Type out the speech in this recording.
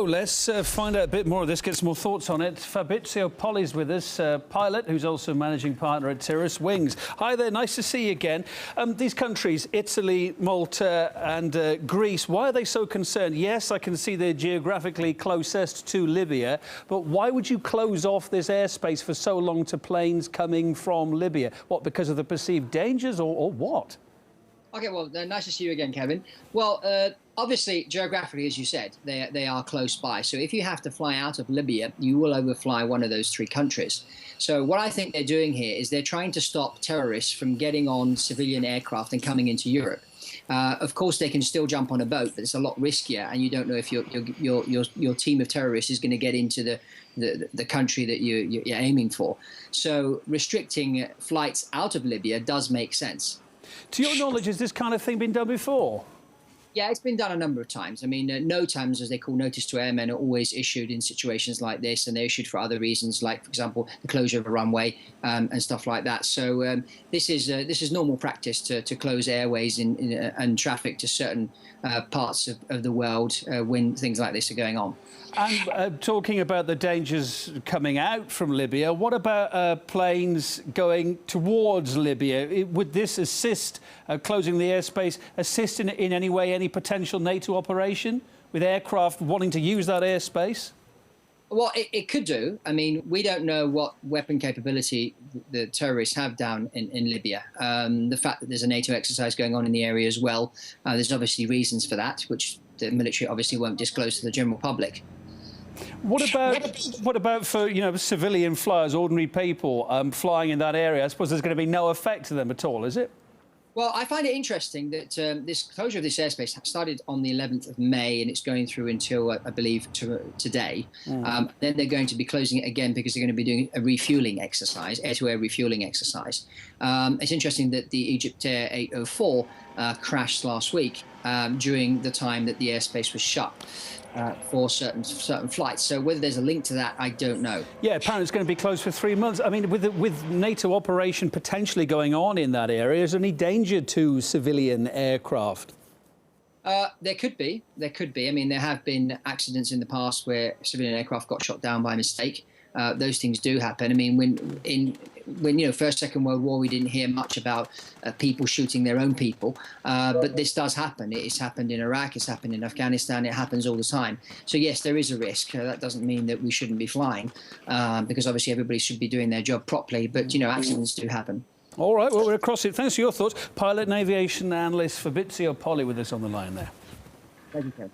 Let's find out a bit more of this, get some more thoughts on it. Fabrizio Poli's with us, pilot who's also managing partner at Tyrus Wings. Hi there, nice to see you again. These countries, Italy, Malta and Greece, why are they so concerned? Yes, I can see they're geographically closest to Libya, but why would you close off this airspace for so long to planes coming from Libya? What, because of the perceived dangers or what? OK, well, nice to see you again, Kevin. Well, obviously, geographically, as you said, they are close by. So if you have to fly out of Libya, you will overfly one of those three countries. So what I think they're doing here is they're trying to stop terrorists from getting on civilian aircraft and coming into Europe. Of course, they can still jump on a boat, but it's a lot riskier, and you don't know if your team of terrorists is going to get into the country that you're aiming for. So restricting flights out of Libya does make sense. To your knowledge, has this kind of thing been done before? Yeah, it's been done a number of times. I mean, NOTAMs, as they call notice to airmen, are always issued in situations like this, and they're issued for other reasons, like, for example, the closure of a runway and stuff like that. So this is normal practice to close airways and traffic to certain parts of the world when things like this are going on. And talking about the dangers coming out from Libya, what about planes going towards Libya? Would this assist, closing the airspace, assist in any way any potential NATO operation with aircraft wanting to use that airspace? Well, it could do. I mean, we don't know what weapon capability the terrorists have down in Libya. The fact that there's a NATO exercise going on in the area as well, there's obviously reasons for that, which the military obviously won't disclose to the general public. What about for civilian flyers, ordinary people flying in that area? I suppose there's going to be no effect to them at all, is it? Well, I find it interesting that this closure of this airspace started on the 11th of May and it's going through until, I believe, today. Then they're going to be closing it again because they're going to be doing a refueling exercise, air-to-air refueling exercise. It's interesting that the Egyptair 804 crashed last week during the time that the airspace was shut for certain flights. So whether there's a link to that, I don't know. Yeah, apparently it's going to be closed for 3 months. I mean, with NATO operation potentially going on in that area, is there any danger to civilian aircraft? There could be. There could be. I mean, there have been accidents in the past where civilian aircraft got shot down by mistake. Those things do happen. I mean, when First, Second World War, we didn't hear much about people shooting their own people, but this does happen. It's happened in Iraq, it's happened in Afghanistan, it happens all the time. So yes, there is a risk. That doesn't mean that we shouldn't be flying, because obviously everybody should be doing their job properly. But accidents do happen. All right, well, we're across it. Thanks for your thoughts. Pilot and aviation analyst Fabrizio Poli with us on the line there. Thank you, Ken.